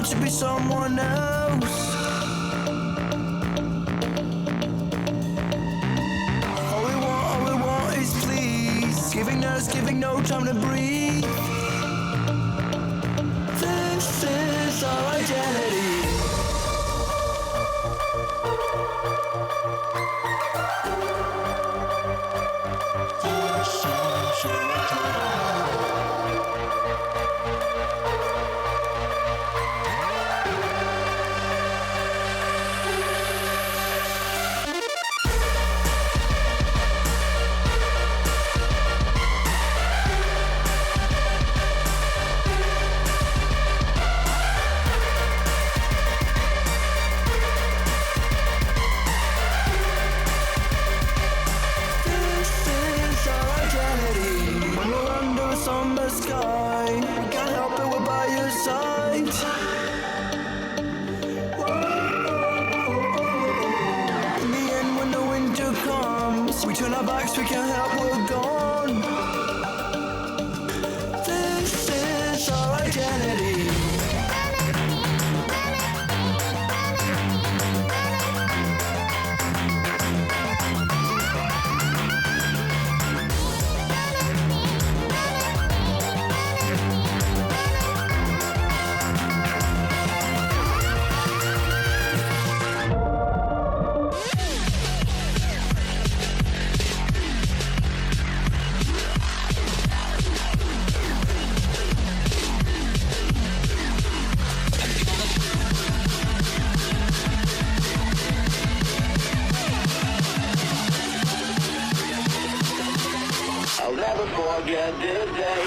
to be someone else. All we want is please. Giving us, giving no time to breathe. This is our identity. We turn our backs, we can't help, we're gone. This is our identity. I'll never forget this day.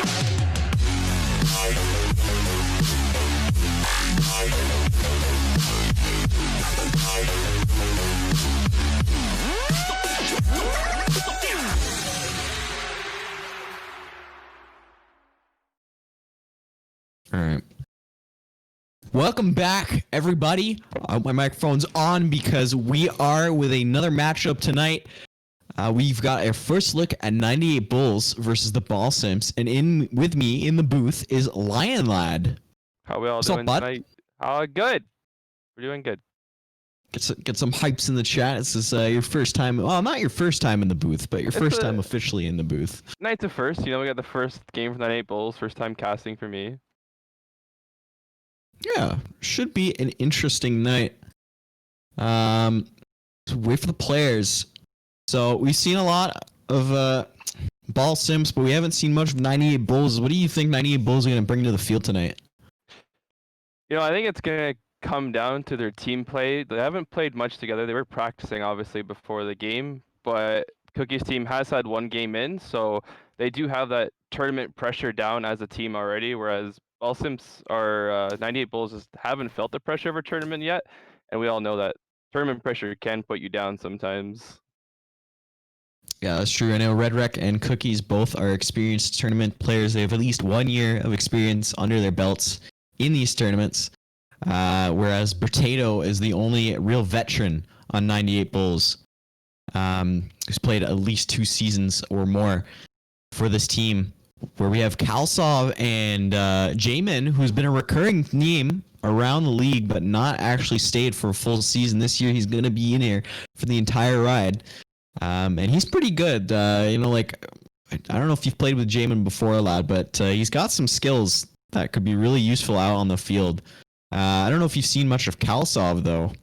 All right. Welcome back, everybody. My microphone's on because we are with another matchup tonight. We've got our first look at 98 Bulls versus the Ball Simps, and with me in the booth is Lion Lad. How we all What's doing up, bud? tonight? Good. We're doing good. Get some hypes in the chat. This is your first time. Well, not your first time in the booth, but your first time officially in the booth. Night's a first. You know, we got the first game for 98 Bulls. First time casting for me. Yeah, should be an interesting night. Wait for the players. So we've seen a lot of Ball Simps, but we haven't seen much of 98 Bulls. What do you think 98 Bulls are going to bring to the field tonight? I think it's going to come down to their team play. They haven't played much together. They were practicing, obviously, before the game, but Cookie's team has had one game in, so they do have that tournament pressure down as a team already, whereas Ball Simps or 98 Bulls just haven't felt the pressure of a tournament yet, and we all know that tournament pressure can put you down sometimes. Yeah, that's true. I know Red Rec and Cookies both are experienced tournament players. They have at least 1 year of experience under their belts in these tournaments, whereas Potato is the only real veteran on 98 Bulls, who's played at least 2 seasons or more for this team, where we have Kalsov and Jamin, who's been a recurring theme around the league, but not actually stayed for a full season. This year, he's going to be in here for the entire ride. And he's pretty good. I don't know if you've played with Jamin before, lad, but he's got some skills that could be really useful out on the field. I don't know if you've seen much of Kalsov, though.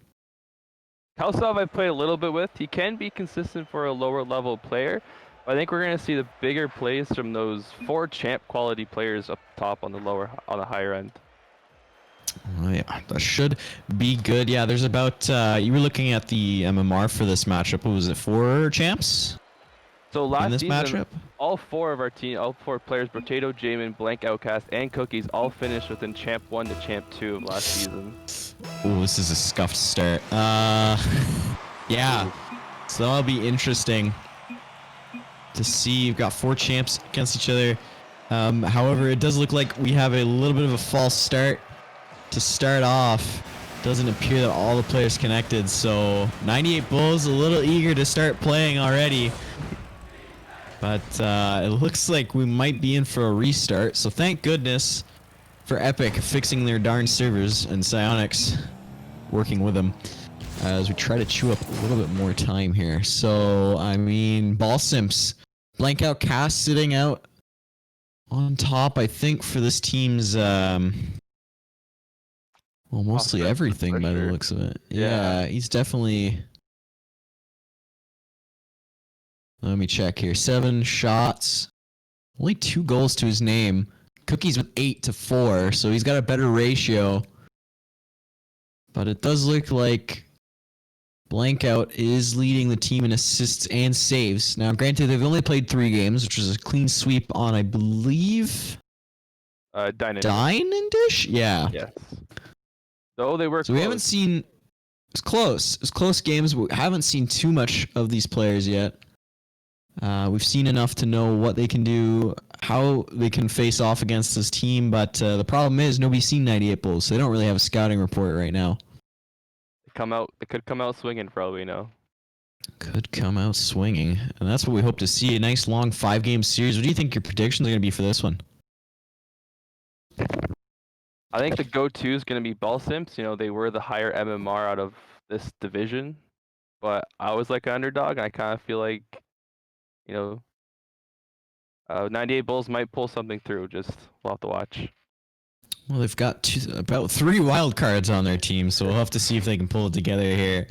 Kalsov I've played a little bit with. He can be consistent for a lower level player, but I think we're going to see the bigger plays from those 4 champ quality players up top on the higher end. Oh, yeah, that should be good. Yeah, there's about, you were looking at the MMR for this matchup. What was it, 4 champs? So last in this season, matchup? all 4 of our team, all 4 players, Potato, Jamin, Blank Outcast, and Cookies, all finished within Champ 1 to Champ 2 of last season. Oh, this is a scuffed start. Yeah, so that'll be interesting to see. You've got 4 champs against each other. However, it does look like we have a little bit of a false start to start off. Doesn't appear that all the players connected, so 98 Bulls a little eager to start playing already. But it looks like we might be in for a restart, so thank goodness for Epic fixing their darn servers and Psyonix working with them as we try to chew up a little bit more time here. So, I mean, Ball Simps, Blank Out Cast sitting out on top, I think, for this team's, well, mostly everything by the looks of it. Yeah, he's definitely... Let me check here. 7 shots. Only 2 goals to his name. Cookies with 8 to 4, so he's got a better ratio. But it does look like Blankout is leading the team in assists and saves. Now, granted, they've only played 3 games, which is a clean sweep on, I believe... Dine and Dish? Yeah. Yes. Though they were So close. we haven't seen... It's close. It's close games, but we haven't seen too much of these players yet. We've seen enough to know what they can do, how they can face off against this team, but the problem is nobody's seen 98 Bulls, so they don't really have a scouting report right now. They could come out swinging for all we know. Could come out swinging, and that's what we hope to see, a nice long 5-game series. What do you think your predictions are going to be for this one? I think the go-to is going to be Ball Simps. They were the higher MMR out of this division, but I was like an underdog, and I kind of feel like 98 Bulls might pull something through. We'll have to watch. Well, they've got about 3 wild cards on their team, so we'll have to see if they can pull it together here.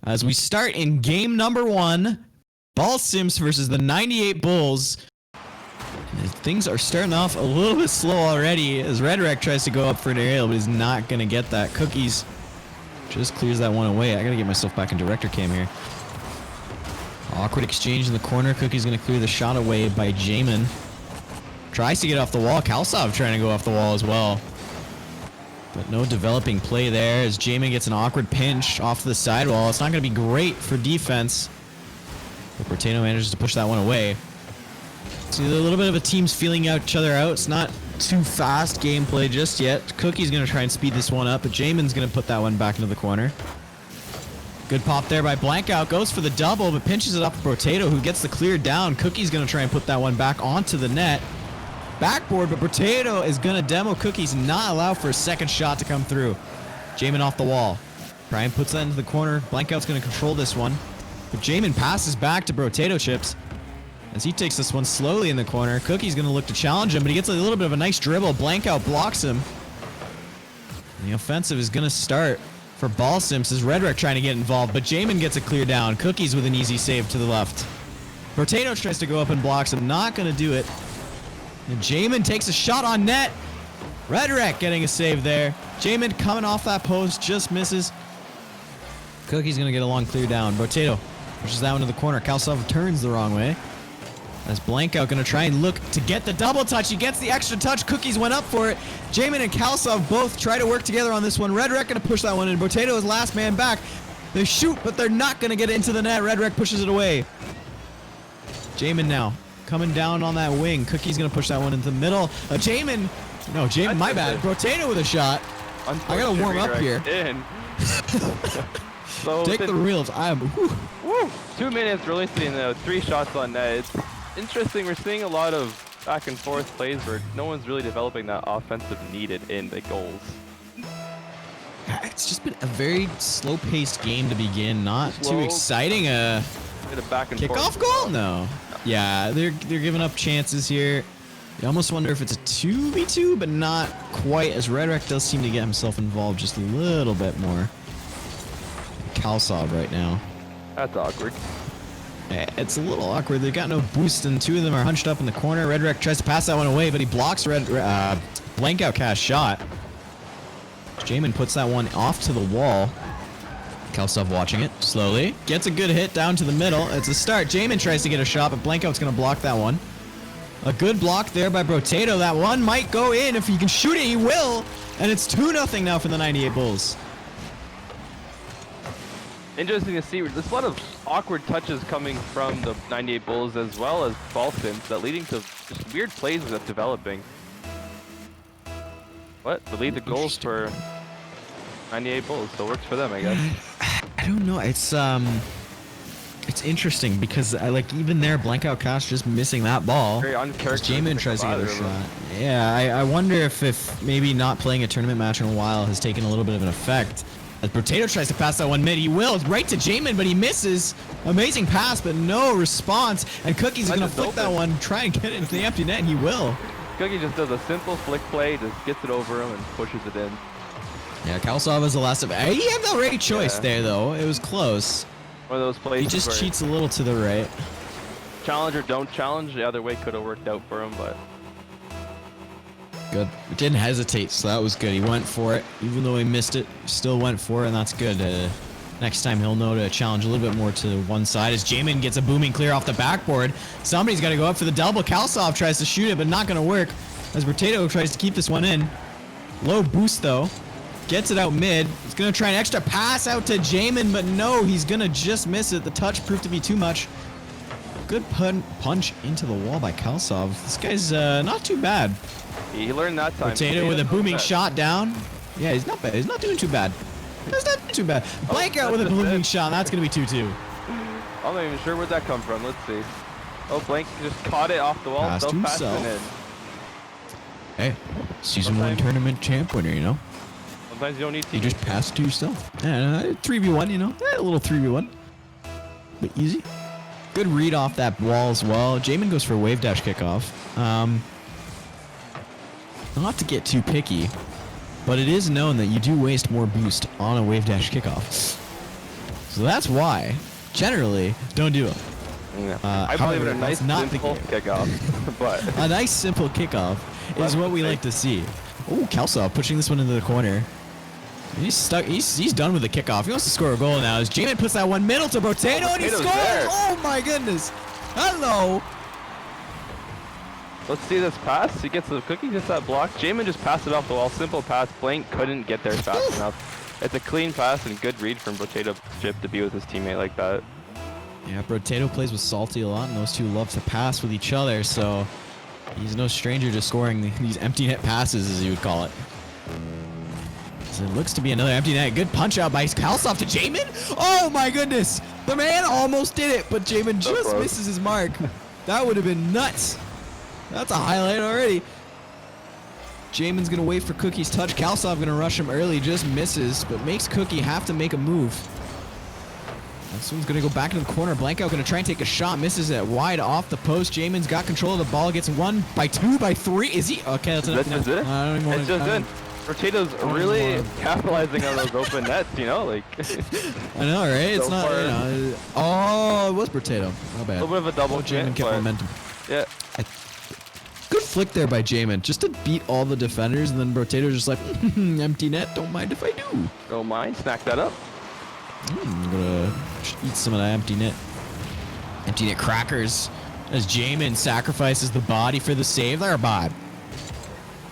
As we start in game number 1, Ball Simps versus the 98 Bulls. And things are starting off a little bit slow already as Red Rec tries to go up for an aerial, but he's not going to get that. Cookies just clears that one away. I got to get myself back in director cam here. Awkward exchange in the corner. Cookie's going to clear the shot away by Jamin. Tries to get off the wall. Kalsov trying to go off the wall as well. But no developing play there as Jamin gets an awkward pinch off the sidewall. It's not going to be great for defense. But Bertano manages to push that one away. So a little bit of a team's feeling each other out. It's not too fast gameplay just yet. Cookie's going to try and speed this one up, but Jamin's going to put that one back into the corner. Good pop there by Blankout. Goes for the double, but pinches it off Potato, who gets the clear down. Cookie's going to try and put that one back onto the net. Backboard, but Potato is going to demo Cookies, not allow for a second shot to come through. Jamin off the wall. Brian puts that into the corner. Blankout's going to control this one. But Jamin passes back to Potato Chips as he takes this one slowly in the corner. Cookie's going to look to challenge him, but he gets a little bit of a nice dribble. Blankout blocks him. And the offensive is going to start for Ball Simps as Red Rec trying to get involved, but Jamin gets a clear down. Cookies with an easy save to the left. Potato tries to go up and blocks and not going to do it. And Jamin takes a shot on net. Redrek getting a save there. Jamin coming off that post, just misses. Cookie's going to get a long clear down. Potato pushes that one to the corner. Kalsov turns the wrong way. As Blankout going to try and look to get the double touch. He gets the extra touch. Cookies went up for it. Jamin and Kalsov both try to work together on this one. Redrek going to push that one in. Potato is last man back. They shoot, but they're not going to get it into the net. Redrek pushes it away. Jamin now coming down on that wing. Cookie's going to push that one into the middle. Jamin. No, Jamin, my bad. Potato with a shot. I got to warm up here. So take the reels. Woo, 2 minutes releasing 3 shots on net. It's interesting. We're seeing a lot of back and forth plays where no one's really developing that offensive needed in the goals. It's just been a very slow-paced game to begin. Not too exciting. A back and kickoff goal? No. Yeah, they're giving up chances here. You almost wonder if it's a 2v2, but not quite, as Redrek does seem to get himself involved just a little bit more. Kalsov right now. That's awkward. It's a little awkward. They've got no boost, and 2 of them are hunched up in the corner. Redrek tries to pass that one away, but he blocks Blankout cast shot. Jamin puts that one off to the wall. Kalsov watching it slowly. Gets a good hit down to the middle. It's a start. Jamin tries to get a shot, but Blankout's going to block that one. A good block there by Potato. That one might go in. If he can shoot it, he will. And it's 2-0 now for the 98 Bulls. Interesting to see. There's a lot of awkward touches coming from the 98 Bulls as well as ball Simps that leading to just weird plays that's developing. What? The lead the goals for 98 Bulls, so it works for them, I guess. I don't know. It's interesting because even there, Blankout Cash just missing that ball. Very uncharacteristic. Jamin tries to get a shot. Yeah, I wonder if maybe not playing a tournament match in a while has taken a little bit of an effect. As Potato tries to pass that one mid, he will. It's right to Jamin, but he misses. Amazing pass, but no response. And Cookie's going to flick that one, try and get it into the empty net, and he will. Cookie just does a simple flick play, just gets it over him and pushes it in. Yeah, Kalsov is the last of it. He had the right choice there, though. It was close. One of those plays. He just cheats a little to the right. Challenge or don't challenge. The other way could have worked out for him, but good. He didn't hesitate, so that was good. He went for it, even though he missed it. Still went for it, and that's good. Next time he'll know to challenge a little bit more to one side. As Jamin gets a booming clear off the backboard, somebody's got to go up for the double. Kalsov tries to shoot it, but not going to work. As Potato tries to keep this one in. Low boost though. Gets it out mid. He's going to try an extra pass out to Jamin, but no, he's going to just miss it. The touch proved to be too much. Good punch into the wall by Kalsov. This guy's not too bad. He learned that time. Potato with a booming shot down. Yeah, he's not bad. He's not doing too bad. That's not too bad. Blankout with a booming shot. That's going to be 2-2. I'm not even sure where'd that come from. Let's see. Oh, Blank just caught it off the wall. Pass to himself. In. Hey, season 1 tournament champ winner, you know? Sometimes you don't need to. You just pass it to yourself. Yeah, 3v1, you know? A little 3v1. But easy. Good read off that wall as well. Jamin goes for a wave dash kickoff. Not to get too picky, but it is known that you do waste more boost on a wave dash kickoff. So that's why, generally, don't do it. Yeah. I believe in a nice simple kickoff, but a nice simple kickoff is what we like to see. Oh, Kalsov pushing this one into the corner. He's stuck. He's done with the kickoff. He wants to score a goal now. As Jamin puts that one middle to Potato, and he scores! There. Oh my goodness! Hello. Let's see this pass. He gets the Cookie, gets that block. Jamin just passed it off the wall. Simple pass. Blank couldn't get there fast enough. It's a clean pass and good read from Potato Chip to be with his teammate like that. Yeah, Potato plays with Salty a lot, and those two love to pass with each other, so he's no stranger to scoring these empty net passes, as you would call it. So it looks to be another empty net. Good punch out by Kalsov to Jamin. Oh my goodness! The man almost did it, but Jamin just misses his mark. That would have been nuts. That's a highlight already. Jamin's going to wait for Cookie's touch. Kalsov going to rush him early, just misses, but makes Cookie have to make a move. This one's going to go back in the corner. Blankout going to try and take a shot, misses it wide off the post. Jamin's got control of the ball, gets 1 by 2 by 3. Is he? Okay, that's enough. That's it? I don't even want it's just in. Potatoes really capitalizing on those open nets, you know, like I know, right? It's So not, far- you know. Oh, it was Potato. Not a bad. little bit of a double Jamin hit, kept but momentum. yeah. Good flick there by Jamin, just to beat all the defenders, and then Potato's just like, empty net, don't mind if I do. Don't mind, snack that up. I'm gonna eat some of that empty net. Empty net crackers as Jamin sacrifices the body for the save there, bot.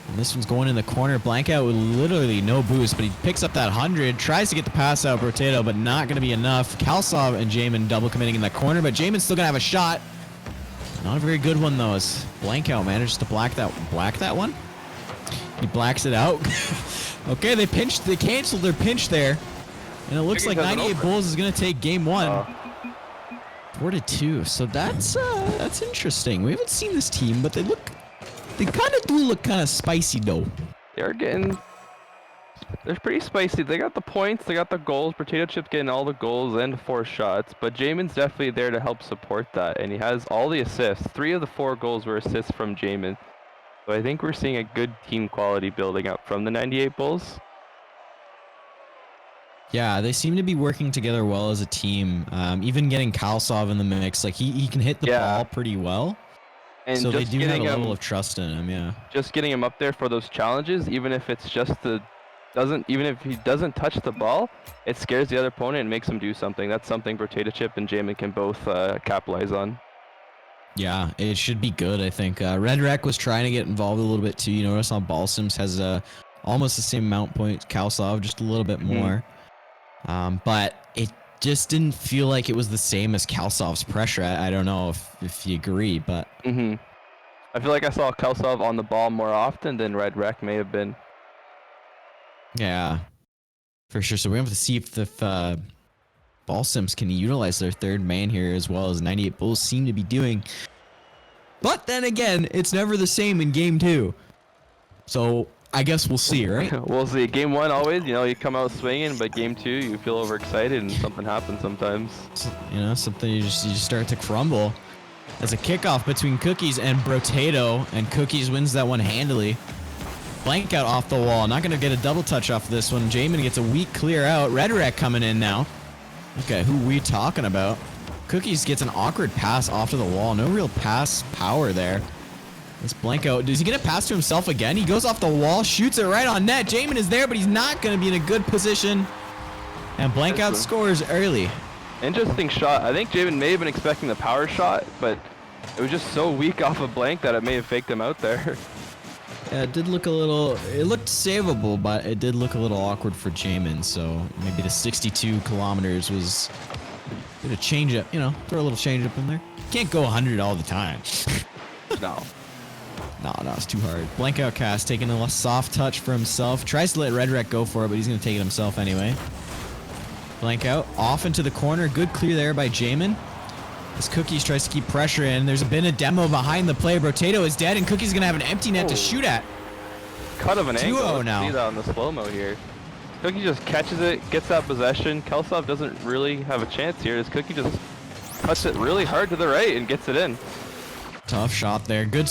And this one's going in the corner. Blank out with literally no boost, but he picks up that 100, tries to get the pass out, Potato, but not going to be enough. Kalsov and Jamin double committing in that corner, but Jamin's still going to have a shot. Not a very good one, though, as Blank out manages to black that one. He blacks it out. Okay, they canceled their pinch there. And it looks like 98 Bulls is going to take game one. 4-2. So that's interesting. We haven't seen this team, but they kind of do look kind of spicy, though. They're pretty spicy. They got the points, they got the goals. Potato Chip's getting all the goals and 4 shots, but Jamin's definitely there to help support that, and he has all the assists. 3 of the 4 goals were assists from Jamin. So I think we're seeing a good team quality building up from the 98 Bulls. Yeah, they seem to be working together well as a team. Even getting Kalsov in the mix, like he can hit the ball pretty well. And so they just do have a getting level him, of trust in him, yeah. just getting him up there for those challenges, even if it's just even if he doesn't touch the ball, it scares the other opponent and makes him do something. That's something Potato Chip and Jamin can both capitalize on. Yeah, it should be good, I think. Red Rec was trying to get involved a little bit too. You notice on Ball Simps has almost the same amount points. Kalsov just a little bit more. But it just didn't feel like it was the same as Kalsov's pressure. I don't know if you agree, but... I feel like I saw Kalsov on the ball more often than Red Rec may have been. Yeah, for sure. So we have to see if Ball Simps can utilize their third man here as well as 98 Bulls seem to be doing. But then again, it's never the same in game 2. So I guess we'll see, right? We'll see. Game 1 always, you know, you come out swinging, but game 2 you feel overexcited and something happens sometimes. You know, something you just start to crumble. As a kickoff between Cookies and Brotato, and Cookies wins that one handily. Blank out off the wall. Not going to get a double touch off this one. Jamin gets a weak clear out. Red Rec coming in now. Okay, who we talking about? Cookies gets an awkward pass off to the wall. No real pass power there. This blank out. Is he going to pass to himself again? He goes off the wall, shoots it right on net. Jamin is there, but he's not going to be in a good position. And blank out scores early. Interesting shot. I think Jamin may have been expecting the power shot, but it was just so weak off of blank that it may have faked him out there. Yeah, it did look a little... It looked savable, but it did look a little awkward for Jamin. So maybe the 62 kilometers was... a bit of change up, you know, throw a little change up in there. Can't go 100 all the time. No. No, it's too hard. Blank out cast, taking a soft touch for himself. Tries to let Red Rec go for it, but he's going to take it himself anyway. Blank out, off into the corner. Good clear there by Jamin. As Cookies tries to keep pressure in. There's been a demo behind the play. Brotato is dead, and Cookies going to have an empty net to shoot at. Cut of an angle. 2-0 now. See that on the slow-mo here. Cookie just catches it, gets that possession. Kalsov doesn't really have a chance here. This Cookie just cuts it really hard to the right and gets it in. Tough shot there. Good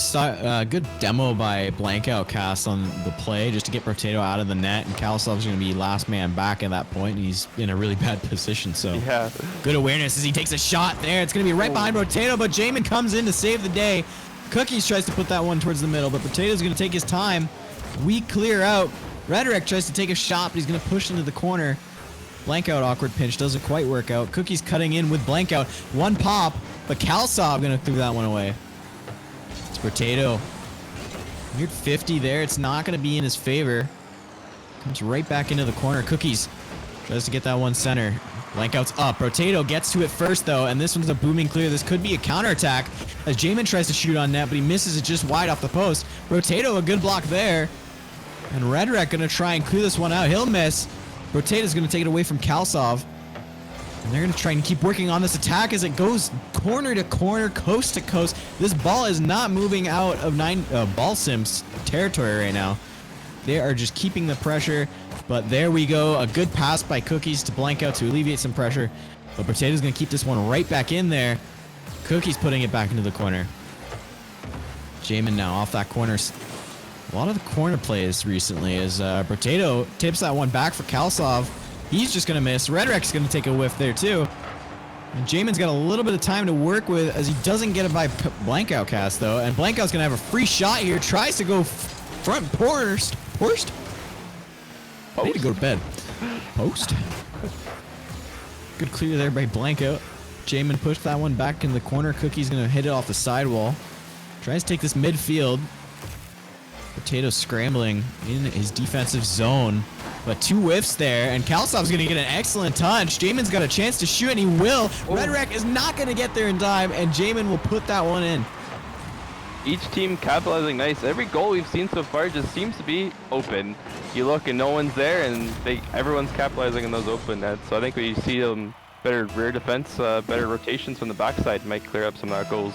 demo by Blank out cast on the play just to get Brotato out of the net, and Kalsov's going to be last man back at that point, and he's in a really bad position. So yeah, good awareness as he takes a shot there. It's going to be right behind Brotato, but Jamin comes in to save the day. Cookies tries to put that one towards the middle, but Brotato's going to take his time. Weak clear out. Rhetoric tries to take a shot, but he's going to push into the corner. Blank out awkward pinch doesn't quite work out. Cookies cutting in with blank out. One pop, but Kalsov going to throw that one away. It's Brotato. Weird 50 there. It's not going to be in his favor. Comes right back into the corner. Cookies tries to get that one center. Blank out's up. Brotato gets to it first, though, and this one's a booming clear. This could be a counterattack as Jamin tries to shoot on net, but he misses it just wide off the post. Brotato, a good block there. And Redrek going to try and clear this one out. He'll miss. Brotato's going to take it away from Kalsov. And they're going to try and keep working on this attack as it goes corner to corner, coast to coast. This ball is not moving out of Ball Simps territory right now. They are just keeping the pressure. But there we go. A good pass by Cookies to blank out to alleviate some pressure. But Brotato's going to keep this one right back in there. Cookies putting it back into the corner. Jamin now off that corner. A lot of the corner plays recently as Potato tips that one back for Kalsov. He's just going to miss. Redrek's going to take a whiff there too. And Jamin's got a little bit of time to work with as he doesn't get it by Blankout cast though. And Blankout's going to have a free shot here. Tries to go front Post? I need to go to bed. Post? Good clear there by Blankout. Jamin pushed that one back in the corner. Cookie's going to hit it off the sidewall. Tries to take this midfield. Potato scrambling in his defensive zone. But 2 whiffs there, and Kalsov's going to get an excellent touch. Jamin's got a chance to shoot, and he will. Redrek is not going to get there in time, and Jamin will put that one in. Each team capitalizing nice. Every goal we've seen so far just seems to be open. You look and no one's there, and everyone's capitalizing on those open nets. So I think we see better rear defense, better rotations from the backside might clear up some of that goals.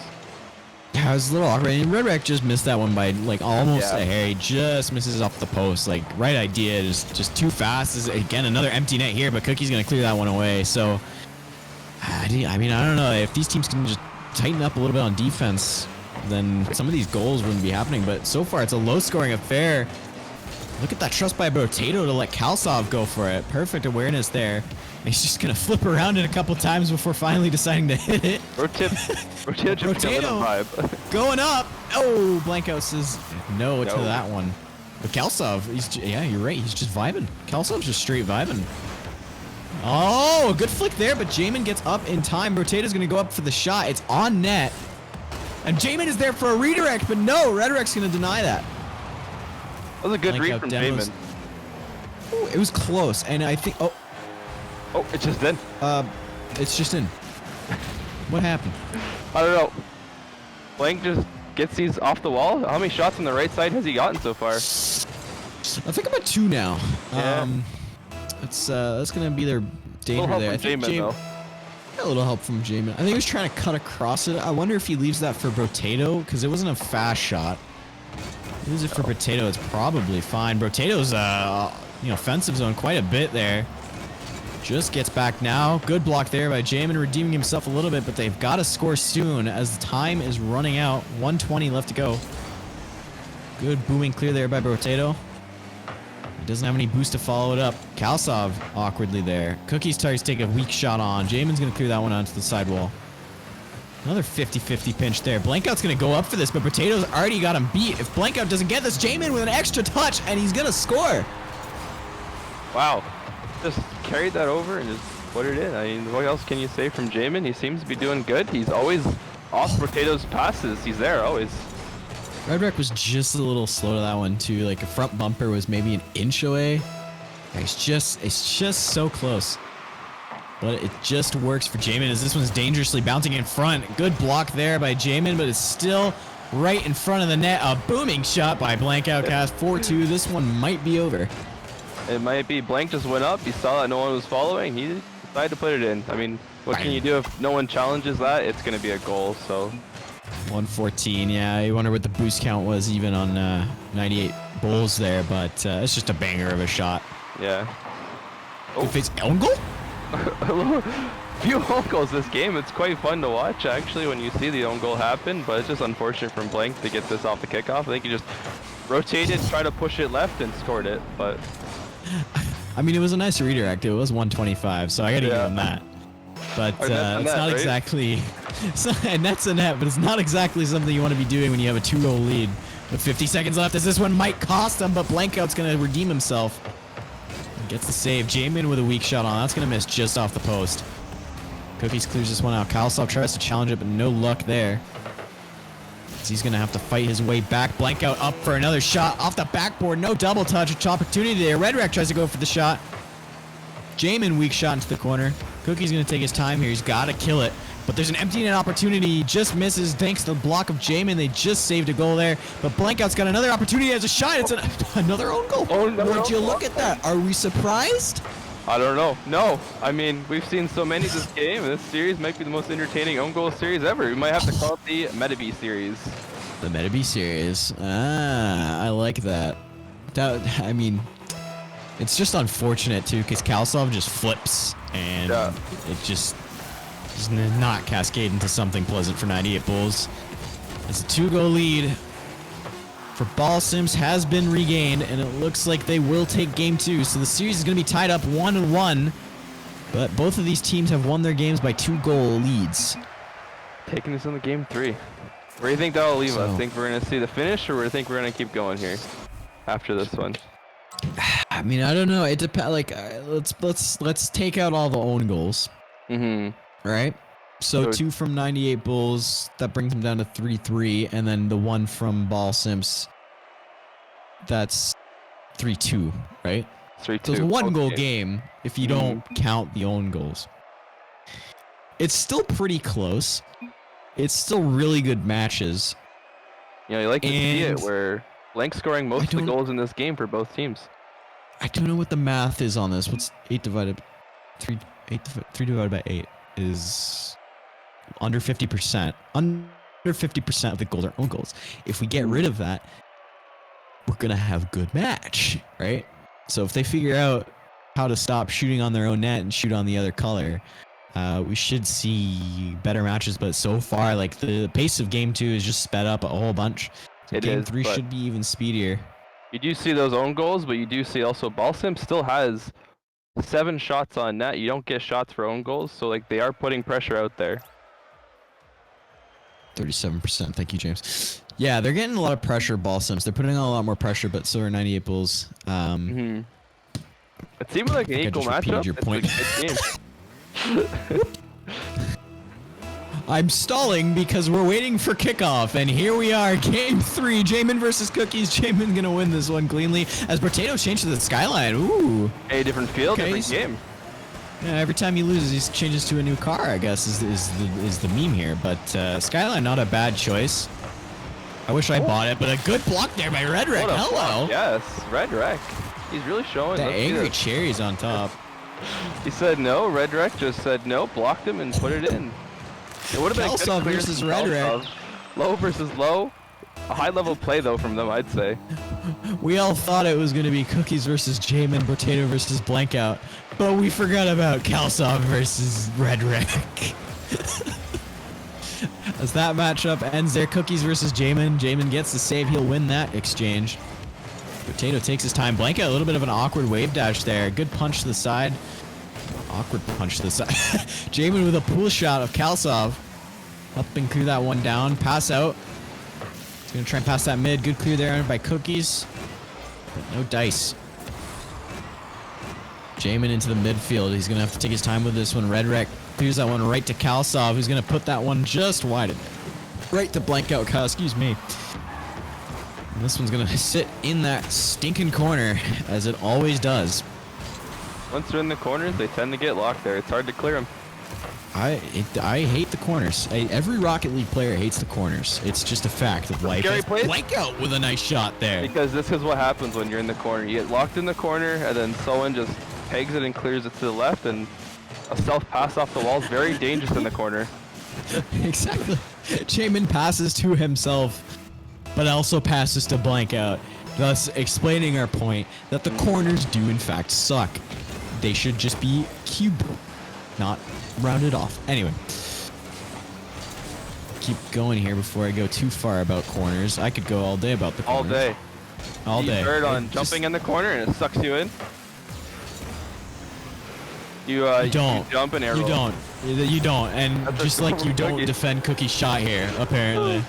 Yeah, it was a little awkward. And Redrek just missed that one by like almost a hair. He just misses off the post. Like right idea, just too fast. This is, again, another empty net here, but Cookie's gonna clear that one away. So, I mean, I don't know if these teams can just tighten up a little bit on defense, then some of these goals wouldn't be happening. But so far, it's a low-scoring affair. Look at that trust by Potato to let Kalsov go for it. Perfect awareness there. He's just gonna flip around it a couple times before finally deciding to hit it. Potato going up. Oh, Blankout says no to that one. But Kalsov, yeah, you're right. He's just vibing. Kalsov's just straight vibing. Oh, a good flick there, but Jamin gets up in time. Potato's gonna go up for the shot. It's on net. And Jamin is there for a redirect, but no, Redirect's gonna deny that. That was a good read from Jamin. Oh, it was close, and I think, Oh, it's just in. It's just in. What happened? I don't know. Blank just gets these off the wall. How many shots on the right side has he gotten so far? I think about 2 now. Yeah. That's gonna be their danger there. I think Jamin, a little help from Jamin. I think he was trying to cut across it. I wonder if he leaves that for Potato because it wasn't a fast shot. Leaves it for Potato. It's probably fine. Potato's offensive zone quite a bit there. Just gets back now. Good block there by Jamin, redeeming himself a little bit, but they've got to score soon as the time is running out. 1:20 left to go. Good booming clear there by Potato. He doesn't have any boost to follow it up. Kalsov awkwardly there. Cookie tries to take a weak shot on. Jamin's going to clear that one onto the sidewall. Another 50-50 pinch there. Blankout's going to go up for this, but Potato's already got him beat. If Blankout doesn't get this, Jamin with an extra touch, and he's going to score. Wow. Just carried that over and just put it in. I mean, what else can you say from Jamin? He seems to be doing good. He's always off Potato's passes. He's there always. Redrek was just a little slow to that one too. Like a front bumper was maybe an inch away. Yeah, it's just so close. But it just works for Jamin as this one's dangerously bouncing in front. Good block there by Jamin, but it's still right in front of the net. A booming shot by Blankout cast 4-2. This one might be over. It might be. Blank just went up. He saw that no one was following. He decided to put it in. I mean, what can you do if no one challenges that? It's going to be a goal, so. 114, yeah. I wonder what the boost count was even on 98 Bulls there, but it's just a banger of a shot. Yeah. If it's own goal? Few own goals this game. It's quite fun to watch, actually, when you see the own goal happen, but it's just unfortunate from Blank to get this off the kickoff. I think he just rotated, tried to push it left, and scored it, but. I mean, it was a nice redirect. It was 125, so I gotta give him that. But it's not exactly. And that's a net, but it's not exactly something you want to be doing when you have a 2-goal lead. With 50 seconds left, as this one might cost him, but Blankout's gonna redeem himself. Gets the save. Jamin with a weak shot on. That's gonna miss just off the post. Cookies clears this one out. Kalsov tries to challenge it, but no luck there. He's going to have to fight his way back. Blankout up for another shot off the backboard. No double touch. Opportunity there. Redrek tries to go for the shot. Jamin weak shot into the corner. Cookie's going to take his time here. He's got to kill it. But there's an empty net opportunity. He just misses thanks to the block of Jamin. They just saved a goal there. But Blankout's got another opportunity as a shot. It's another own goal. Oh, no. Would you look at that? Are we surprised? I don't know. No. I mean, we've seen so many this game. This series might be the most entertaining own goal series ever. We might have to call it the Metabee series. The Metabee series. Ah, I like that. I mean, it's just unfortunate too because Kalsov just flips and it just does not cascade into something pleasant for 98 Bulls. It's a 2-goal lead. for Ball Simps has been regained, and it looks like they will take game 2. So the series is going to be tied up 1-1, but both of these teams have won their games by 2-goal leads. Taking us into game 3. Where do you think that'll leave us? Think we're going to see the finish, or do you think we're going to keep going here after this one? I mean, I don't know. It depends. Like, let's take out all the own goals. Mm-hmm. Right. So 2 from 98 Bulls, that brings them down to 3-3, and then the 1 from Ball Simps, that's 3-2, right? 3-2. So it's a 1-goal game if you don't count the own goals. It's still pretty close. It's still really good matches. You like to see it where Blank's scoring most of the goals in this game for both teams. I don't know what the math is on this. What's 3 divided by 8 is under 50%. Under 50% of the goals are own goals. If we get rid of that, we're going to have a good match, right? So if they figure out how to stop shooting on their own net and shoot on the other color, we should see better matches. But so far, like, the pace of game 2 is just sped up a whole bunch. So game 3 should be even speedier. You do see those own goals, but you do see also Ball Simps still has 7 shots on net. You don't get shots for own goals, so like they are putting pressure out there. 37%. Thank you, James. Yeah, they're getting a lot of pressure, Ball Simps. They're putting on a lot more pressure, but so are 98 Bulls. It seemed like an equal matchup. Your point. It's a good game. I'm stalling because we're waiting for kickoff, and here we are, game 3, Jamin versus Cookies. Jamin gonna win this one cleanly as Potatoes change to the Skyline. Ooh. A different field, different game. Yeah, every time he loses, he changes to a new car, I guess, is the meme here. But Skyline, not a bad choice. I wish I bought it, but a good block there by Red Wreck. Hello. Block. Yes, Red Wreck. He's really showing. The angry cherries on top. He said no. Red Wreck just said no, blocked him, and put it in. It would have been Kelso versus Red Wreck. Low versus low. A high-level play, though, from them, I'd say. We all thought it was going to be Cookies versus Jamin, Potato versus Blankout, but we forgot about Kalsov versus Red Wreck. As that matchup ends there, Cookies versus Jamin. Jamin gets the save. He'll win that exchange. Potato takes his time. Blankout, a little bit of an awkward wave dash there. Good punch to the side. Awkward punch to the side. Jamin with a pull shot of Kalsov. Up and clear that one down. Pass out. He's going to try and pass that mid. Good clear there by Cookies. But no dice. Jamin into the midfield. He's going to have to take his time with this one. Red Wreck clears that one right to Kalsov, who's going to put that one just wide. Right to Blankout. Excuse me. And this one's going to sit in that stinking corner, as it always does. Once they're in the corners, they tend to get locked there. It's hard to clear them. I hate the corners. Every Rocket League player hates the corners. It's just a fact of life. Blankout with a nice shot there. Because this is what happens when you're in the corner. You get locked in the corner, and then someone just pegs it and clears it to the left, and a self-pass off the wall is very dangerous in the corner. Exactly. Jamin passes to himself, but also passes to Blankout, thus explaining our point that the corners do in fact suck. They should just be cube, not rounded off. Anyway, keep going here before I go too far about corners. I could go all day about the corners. All day. Heard on jumping in the corner and it sucks you in. You don't. You jump and air roll. You don't. And that's just like you don't defend Cookie's shot here, apparently.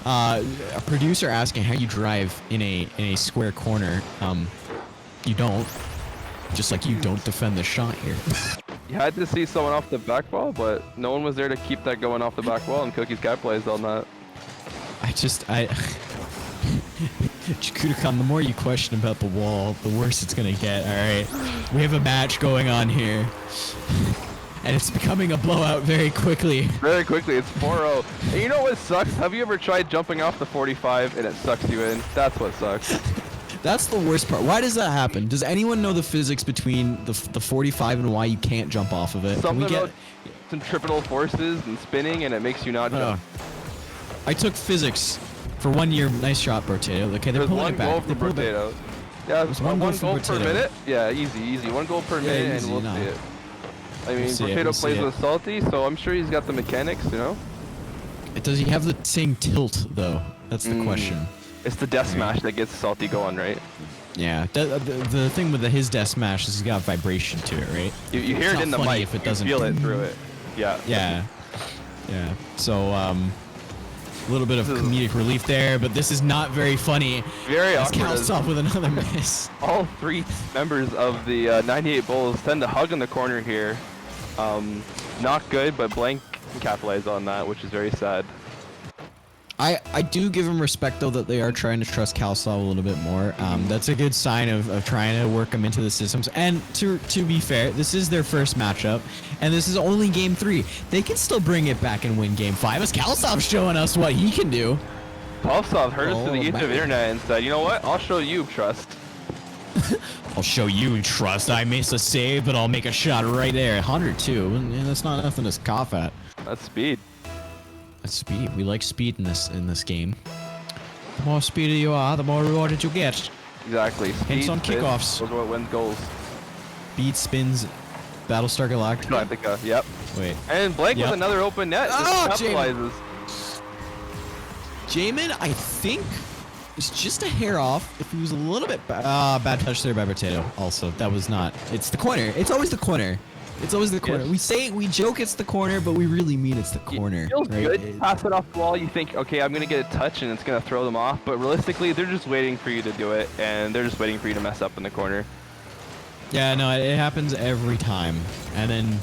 A producer asking how you drive in a square corner. You don't. Just like you don't defend the shot here. You had to see someone off the back wall, but no one was there to keep that going off the back wall, and Cookie's capitalized on that. Chikudakan, the more you question about the wall, the worse it's gonna get, alright? We have a match going on here. And it's becoming a blowout very quickly. Very quickly, it's 4-0. And you know what sucks? Have you ever tried jumping off the 45 and it sucks you in? That's what sucks. That's the worst part. Why does that happen? Does anyone know the physics between the 45 and why you can't jump off of it? Something about centripetal forces and spinning, and it makes you not jump. I took physics for 1 year. Nice shot, Potato. Okay, they're pulling it back. There's one goal for Potato. Yeah, there's one goal per minute. Yeah, easy. 1 goal per minute, and we'll see it. I mean, Potato plays with Salty, so I'm sure he's got the mechanics, you know? Does he have the same tilt, though? That's the question. It's the death smash that gets Salty going, right? Yeah. The thing with his death smash is he's got vibration to it, right? You hear it in the mic. If it you doesn't feel it through it. Yeah. Yeah. Yeah. So a little bit of comedic relief there, but this is not very funny. Very As awkward. Cal's off with another miss. All three members of the 98 Bulls tend to hug in the corner here. Not good, but Blank can capitalize on that, which is very sad. I do give him respect though that they are trying to trust Calsaw a little bit more. That's a good sign of trying to work him into the systems. And to be fair, this is their first matchup, and this is only game 3. They can still bring it back and win game 5 as Calsaw's showing us what he can do. Kalsov heard us to the age of man. internet and said, you know what? I'll show you trust. I'll show you trust. I missed a save, but I'll make a shot right there. 102. And that's not nothing to scoff at. That's speed. That's speed. We like speed in this game. The more speedy you are, the more rewarded you get. Exactly. Speed, on spin, kickoffs. Those are what wins goals. Speed spins. Battlestar Galactica. Galactica, yep. Wait. And Blank Yep. with another open net. Oh, Just capitalizes. Jamin, I think, is just a hair off. If he was a little bit bad touch there by Potato. Also, that was not. It's the corner. It's always the corner. It's always the corner. Yes. We joke it's the corner, but we really mean it's the corner. It feels right? good. Pass it off the wall. You think, okay, I'm gonna get a touch and it's gonna throw them off. But realistically, they're just waiting for you to do it, and they're just waiting for you to mess up in the corner. Yeah, no, it happens every time, and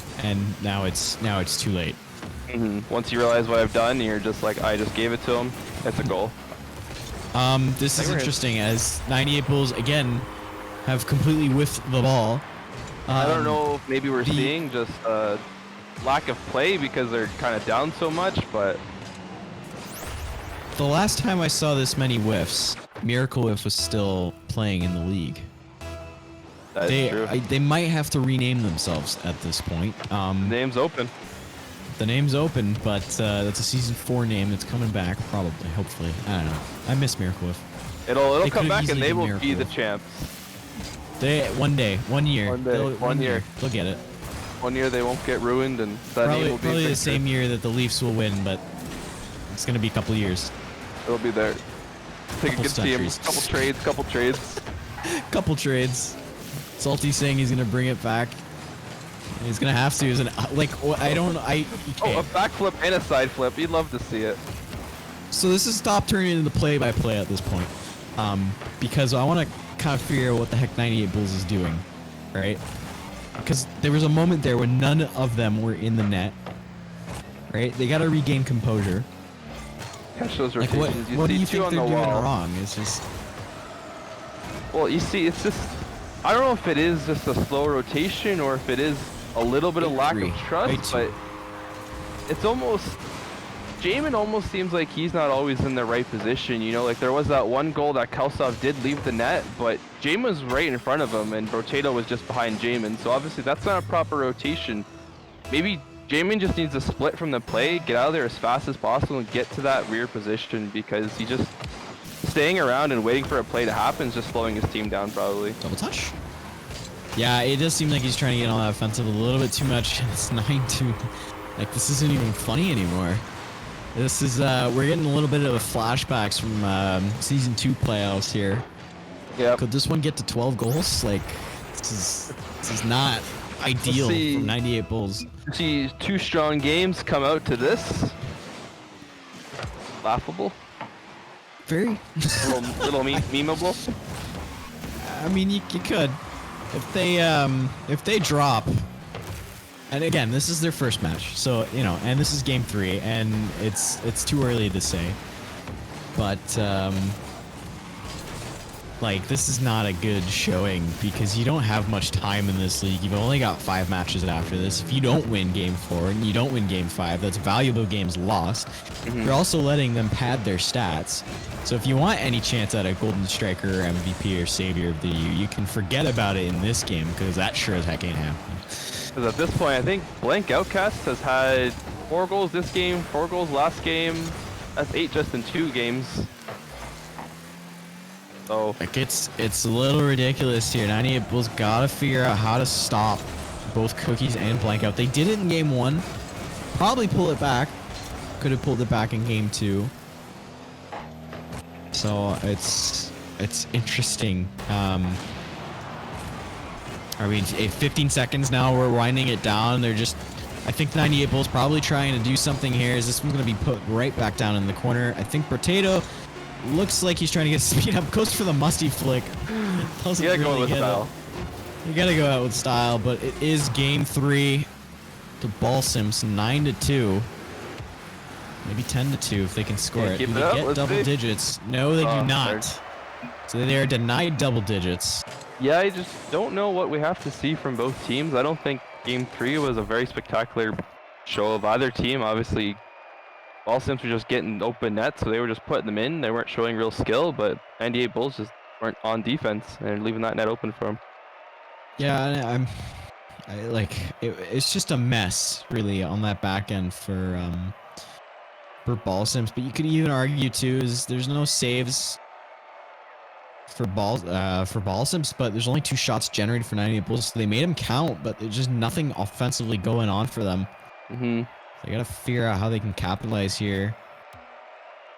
now it's too late. Once you realize what I've done, you're just like, I just gave it to him. It's a goal. This is interesting as 98 Bulls again have completely whiffed the ball. I don't know if maybe we're seeing just lack of play because they're kind of down so much, but The last time I saw this many whiffs, Miracle Whiff was still playing in the league. that's true. They might have to rename themselves at this point. Name's open. The name's open, but that's a season 4 name that's coming back, probably, hopefully. I don't know. I miss Miracle Whiff. It'll They come could've back and easily they been will Miracle be the Whip. champs. One day, 1 year. One day, one year. They'll get it. 1 year they won't get ruined, and that name will be Probably the pictured. same year that the Leafs will win, but it's gonna be a couple years. It'll be there. Take a Couple good team. centuries. Couple trades. Couple trades. Salty saying he's gonna bring it back. He's gonna have to. Isn't like I don't. I. Okay. Oh, a backflip and a side flip. You'd love to see it. So this has stopped turning into play-by-play at this point, because I want to kind of figure out what the heck 98 Bulls is doing, right? Because there was a moment there when none of them were in the net, right? They got to regain composure. Catch those Like rotations. what do see you two think on they're the doing wall. wrong? It's just Well, you see, it's just. I don't know if it is just a slow rotation or if it is a little bit of lack Agree. of trust, but it's almost. Jamin almost seems like he's not always in the right position. You know, like there was that one goal that Kalsov did leave the net, but Jamin was right in front of him and Rotato was just behind Jamin. So obviously that's not a proper rotation. Maybe Jamin just needs to split from the play, get out of there as fast as possible and get to that rear position because he just staying around and waiting for a play to happen is just slowing his team down probably. double touch. Yeah, it does seem like he's trying to get on that offensive a little bit too much. It's 9-2. Like this isn't even funny anymore. This is we're getting a little bit of flashbacks from season 2 playoffs here. Yeah. Could this one get to 12 goals? Like this is not ideal see. for 98 Bulls. See 2 strong games come out to this. Laughable. Very. little memeable. I mean, you could if they drop. And again, this is their first match, so you know, and this is game 3, and it's too early to say. But like this is not a good showing because you don't have much time in this league. You've only got 5 matches after this. If you don't win game 4 and you don't win game 5, that's valuable games lost. You're also letting them pad their stats. So if you want any chance at a Golden Striker, MVP, or Savior of the Year, you can forget about it in this game because that sure as heck ain't happening. Because at this point, I think Blank Outcast has had 4 goals this game, 4 goals last game. That's 8 just in 2 games. So Like it's a little ridiculous here. 98 Bulls gotta figure out how to stop both Cookies and Blank Out. They did it in game 1. Probably pull it back. Could have pulled it back in game 2. So it's interesting. I mean, 15 seconds now. We're winding it down. They're just. I think 98 Bulls probably trying to do something here. Is this one's going to be put right back down in the corner? I think Potato looks like he's trying to get speed up. Goes for the musty flick. You gotta go with style. You gotta go out with style, but it is game 3 to Ball Simps, 9-2. Maybe 10-2 if they can score it. Keep Do it they up. get Let's double see. digits? No, they do not. third. So they are denied double digits. Yeah, I just don't know what we have to see from both teams. I don't think Game 3 was a very spectacular show of either team. Obviously, Ball Simps were just getting open nets, so they were just putting them in. They weren't showing real skill, but 98 Bulls just weren't on defense and leaving that net open for them. Yeah, it's just a mess really on that back end for Ball Simps. But you could even argue too is there's no saves for Ball Simps, but there's only 2 shots generated for 98 Bulls. So they made them count, but there's just nothing offensively going on for them. They gotta figure out how they can capitalize here.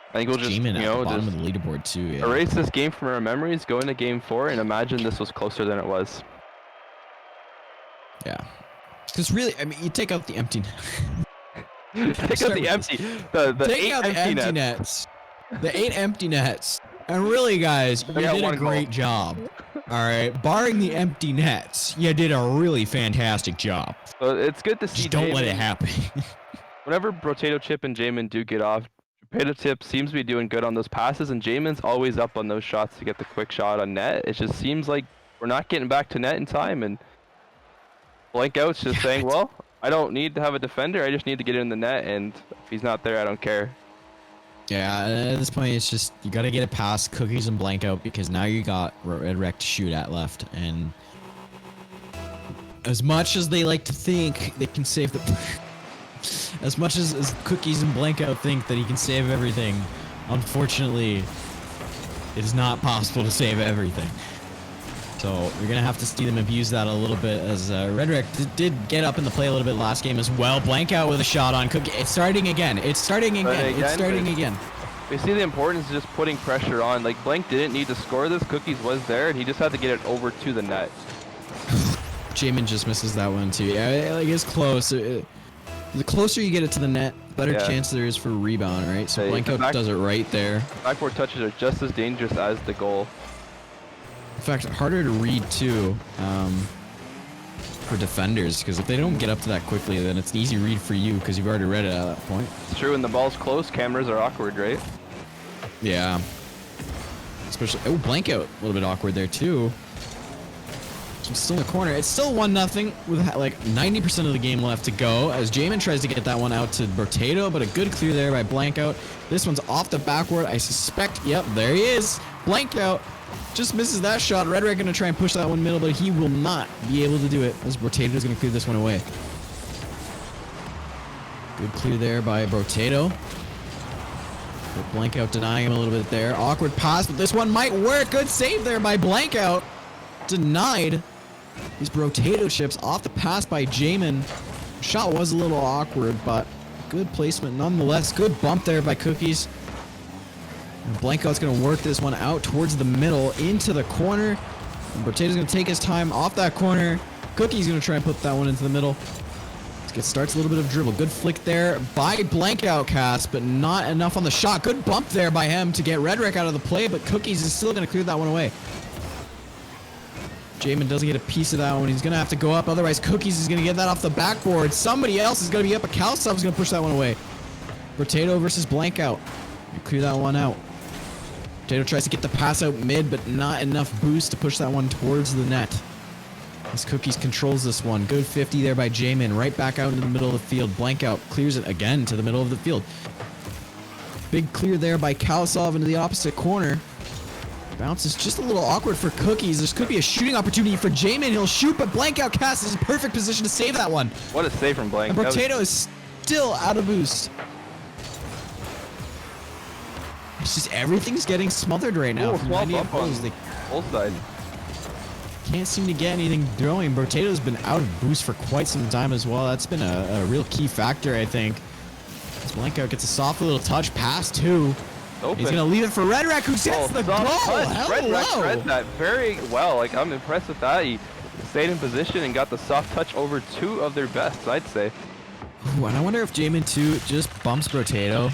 I think we'll just, Jamin you at know, the bottom just of the leaderboard too. Yeah. erase this game from our memories, go into Game 4, and imagine this was closer than it was. Yeah. Because really, I mean, you take out the empty. Take out the empty, the Take 8 out the empty empty nets. The 8 empty nets. And really, guys, you got did a one goal. great job. All right, barring the empty nets, you did a really fantastic job. So it's good to see. Just don't let Jamin- it happen. Whenever Potato Chip and Jamin do get off, Potato Chip seems to be doing good on those passes, and Jamin's always up on those shots to get the quick shot on net. It just seems like we're not getting back to net in time, and Blank Out's just saying, well, I don't need to have a defender, I just need to get in the net, and if he's not there, I don't care. Yeah, at this point, it's just you got to get it past Cookies and Blank Out because now you got Red Rec to shoot at left, and as much as they like to think they can save the, as much as Cookies and Blank Out think that he can save everything, unfortunately, it is not possible to save everything. So you're gonna have to see them abuse that a little bit, as Red Rec did get up in the play a little bit last game as well. Blank Out with a shot on Cookie. It's starting again. It's starting again. It's starting again. We see the importance of just putting pressure on. Like, Blank didn't need to score this. Cookies was there, and he just had to get it over to the net. Jamin just misses that one too. Yeah, like it's close. The closer you get it to the net, better chance there is for a rebound, right? So Blank Out does it right there. Backboard touches are just as dangerous as the goal. In fact, harder to read too for defenders, because if they don't get up to that quickly, then it's an easy read for you because you've already read it at that point. It's true, when the ball's close, cameras are awkward, right? Yeah. Especially, Blank Out, a little bit awkward there too. Still in the corner. It's still 1-0 with like 90% of the game left to go as Jamin tries to get that one out to Potato, but a good clear there by Blank Out. This one's off the backboard. I suspect, yep, there he is. Blank Out just misses that shot. Red Rec gonna try and push that one middle, but he will not be able to do it as Potato's gonna clear this one away. Good clear there by Potato. But Blank Out denying him a little bit there. Awkward pass, but this one might work. Good save there by Blank Out. Denied. These Potato chips off the pass by Jamin. Shot was a little awkward, but good placement nonetheless. Good bump there by Cookies. And Blank Out's going to work this one out towards the middle into the corner. And Potato's going to take his time off that corner. Cookie's going to try and put that one into the middle. Starts a little bit of dribble. Good flick there by Blank Out Cast, but not enough on the shot. Good bump there by him to get Red Rec out of the play, but Cookies is still going to clear that one away. Jamin doesn't get a piece of that one. He's going to have to go up. Otherwise, Cookies is going to get that off the backboard. Somebody else is going to be up. A Kalsov is going to push that one away. Potato versus Blank Out. Clear that one out. Potato tries to get the pass out mid, but not enough boost to push that one towards the net. As Cookies controls this one. Good 50 there by Jamin. Right back out into the middle of the field. Blank Out clears it again to the middle of the field. Big clear there by Kalsov into the opposite corner. Bounce is just a little awkward for Cookies. This could be a shooting opportunity for Jamin. He'll shoot, but Blank Out Cast is in perfect position to save that one. What a save from Blank. And Potato is still out of boost. It's just everything's getting smothered right now. Ooh, From small 98 bump on Bulls. They both sides. can't seem to get anything going. Potato's been out of boost for quite some time as well. That's been a real key factor, I think. As Blank Out gets a soft little touch pass too. Open. He's gonna leave it for Redrek, who sets the goal. Redrek read that very well. Like, I'm impressed with that. He stayed in position and got the soft touch over two of their best, I'd say. Ooh, and I wonder if Jamin 2 just bumps Potato.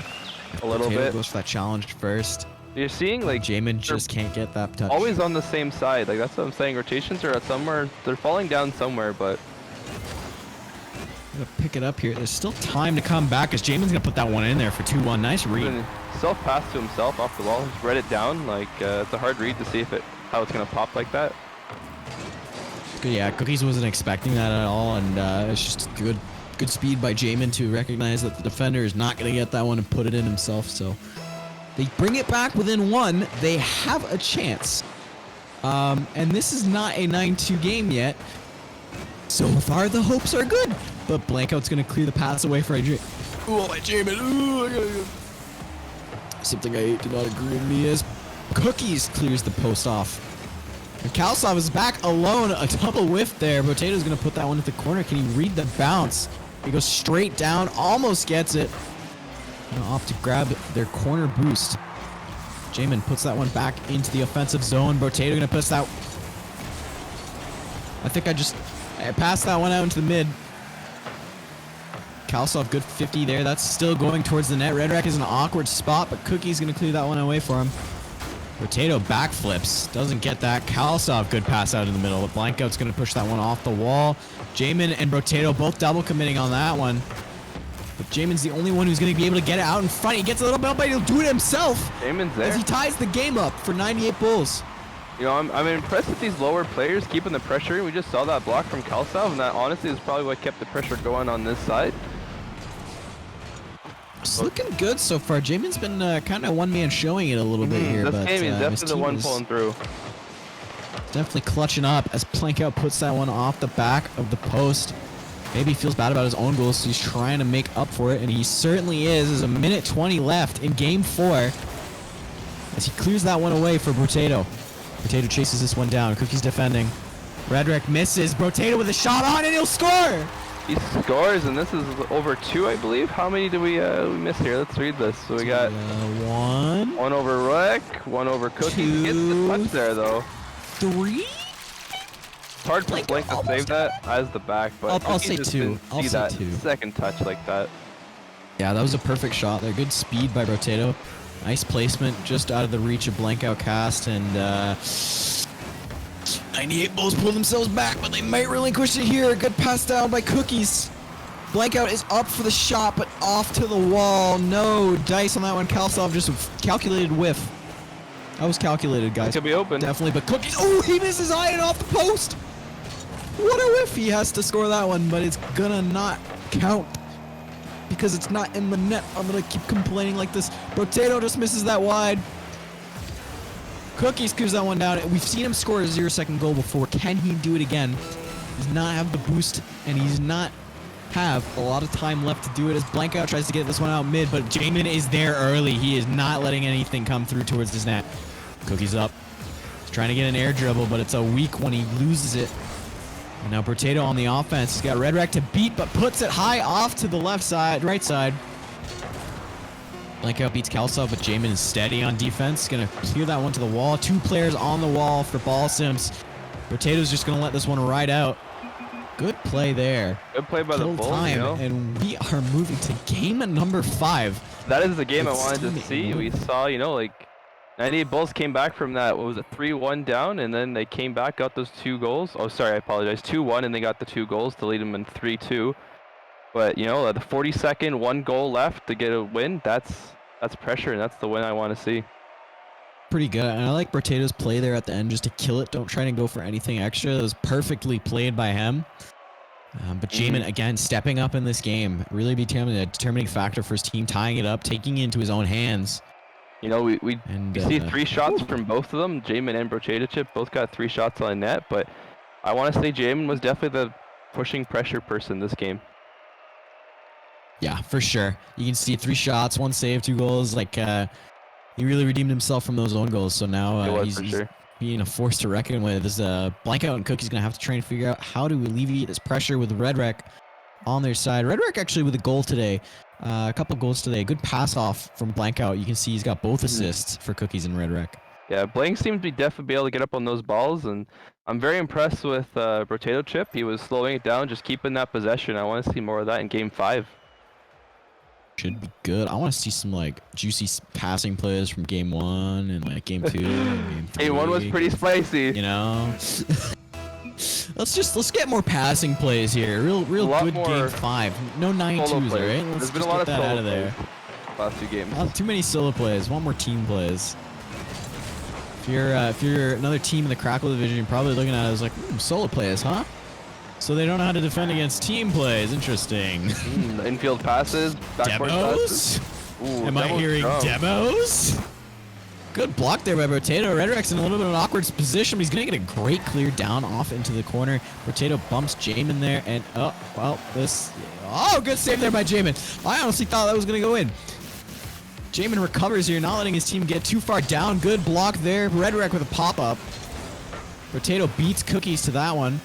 A little Potato bit. goes for that challenge first. You're seeing, like, Jamin just can't get that touch. always on the same side. Like, that's what I'm saying. Rotations are at somewhere. They're falling down somewhere, but Gonna pick it up here. There's still time to come back as Jamin's gonna put that one in there for 2-1. Nice read. Self pass to himself off the wall. Just read it down. Like, it's a hard read to see how it's gonna pop like that. Yeah, Cookies wasn't expecting that at all, and it's just good speed by Jamin to recognize that the defender is not gonna get that one and put it in himself. So they bring it back within one. They have a chance, and this is not a 9-2 game yet. So far, the hopes are good. But Blankout's going to clear the pass away for Adrian. Oh, my Jamin. Ooh, I gotta... Something I do not agree with me is Cookies clears the post off. And Kalsov is back alone. A double whiff there. Potato's going to put that one at the corner. Can he read the bounce? He goes straight down. Almost gets it. Gonna opt to grab their corner boost. Jamin puts that one back into the offensive zone. Potato going to push that... I think I passed that one out into the mid. Kalsov, good 50 there. That's still going towards the net. Redrek is in an awkward spot, but Cookie's going to clear that one away for him. Potato backflips. Doesn't get that. Kalsov, good pass out in the middle. But Blankout's going to push that one off the wall. Jamin and Potato both double committing on that one. But Jamin's the only one who's going to be able to get it out in front. He gets a little bit, but he'll do it himself. Jamin's there. As he ties the game up for 98 Bulls. You know, I'm impressed with these lower players keeping the pressure. We just saw that block from Kalsov, and that honestly is probably what kept the pressure going on this side. It's looking good so far. Jamin's been kind of one-man showing it a little bit here. This but, game is his definitely the team one is pulling through. Definitely clutching up as Plankout puts that one off the back of the post. Maybe he feels bad about his own goals, so he's trying to make up for it, and he certainly is. There's a minute 20 left in Game 4 as he clears that one away for Potato. Potato chases this one down. Cookie's defending. Redrek misses. Potato with a shot on, and he'll score! He scores, and this is over 2, I believe. How many do we miss here? Let's read this. So we got one over Rick, one over Cookie. He gets the touch there, though. 3? It's hard for Blink to save that as the back, but I'll say just 2. didn't I'll see say that 2. second touch like that. Yeah, that was a perfect shot there. Good speed by Potato. Nice placement just out of the reach of Blankout cast, and 98 Bulls pull themselves back, but they might relinquish it here. Good pass down by Cookies. Blankout is up for the shot, but off to the wall. No dice on that one. Kalsov just calculated whiff. That was calculated, guys. It could be open. Definitely, but Cookies. Oh, he misses high and off the post. What a whiff. He has to score that one, but it's gonna not count because it's not in the net. I'm gonna keep complaining like this. Potato just misses that wide. Cookies clears that one down. We've seen him score a 0-second goal before. Can he do it again? He does not have the boost, and he's not have a lot of time left to do it as Blankout tries to get this one out mid, but Jamin is there early. He is not letting anything come through towards his net. Cookies up. He's trying to get an air dribble, but it's a weak when he loses it. And now Potato on the offense. He's got Redrek to beat, but puts it high off to the left side, right side. Blankout beats Kalsov, but Jamin is steady on defense. Gonna clear that one to the wall. 2 players on the wall for ball Simps. Potato's just gonna let this one ride out. Good play there. Good play by the Bulls, time, you know? and we are moving to game number 5. That is the game I wanted to Steaming. see. We saw, you know, like 98 Bulls came back from that, what was it, 3-1 down, and then they came back, got those 2 goals. Oh, sorry, I apologize. 2-1, and they got the 2 goals to lead them in 3-2. But, you know, the 42nd, 1 goal left to get a win, that's pressure, and that's the win I want to see. Pretty good. And I like Potato's play there at the end just to kill it. Don't try to go for anything extra. It was perfectly played by him. But Jamin, again, stepping up in this game, really becoming a determining factor for his team, tying it up, taking it into his own hands. You know, we see 3 shots ooh. from both of them. Jamin and Brochadachip both got 3 shots on net, but I want to say Jamin was definitely the pushing pressure person this game. Yeah, for sure. You can see 3 shots, 1 save, 2 goals. Like, he really redeemed himself from those own goals. So now he's being a force to reckon with. This Blankout and Cookie's going to have to try and figure out how to alleviate this pressure with Redrek on their side. Redrek actually with a goal today. A couple goals today. Good pass off from Blankout. You can see he's got both assists for Cookies and Red Wreck. Yeah, Blank seems to be definitely be able to get up on those balls, and I'm very impressed with Potato Chip. He was slowing it down, just keeping that possession. I want to see more of that in Game 5. Should be good. I want to see some like juicy passing plays from Game 1 and like Game 2 and Game 3. Game 1 was pretty spicy. You know. let's get more passing plays here. Real good Game 5. No 9-2s, right? Let's There's been a just lot get of that solo out of there. plays last 2 games. Not too many solo plays. Want more team plays. If you're another team in the Crackle division, you're probably looking at it as like solo plays, huh? So they don't know how to defend against team plays. Interesting. Infield passes, backboard Demos? passes. Ooh, Am I hearing demos? Good block there by Potato. Red Wreck's in a little bit of an awkward position, but he's going to get a great clear down off into the corner. Potato bumps Jamin there, and good save there by Jamin. I honestly thought that was going to go in. Jamin recovers here, not letting his team get too far down. Good block there. Red Wreck with a pop-up. Potato beats Cookies to that one.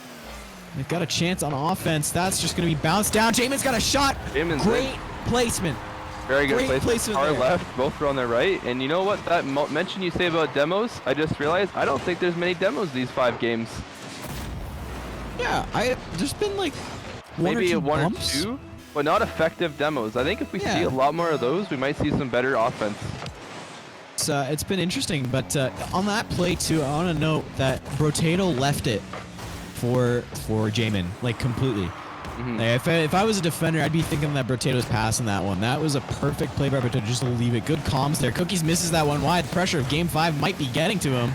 They've got a chance on offense. That's just going to be bounced down. Jamin's got a shot. Great placement. Very good Great placement. Far left, both are on their right. And you know what? That mention you say about demos, I just realized I don't think there's many demos these 5 games. Yeah, there's been like maybe one or bumps. 2, but not effective demos. I think if we see a lot more of those, we might see some better offense. It's been interesting, but on that play too, I want to note that Potato left it for Jamin, like completely. Like, if I was a defender, I'd be thinking that Potato's passing that one. That was a perfect play by Potato, just to leave it. Good comms there. Cookies misses that one wide. The pressure of Game 5 might be getting to him.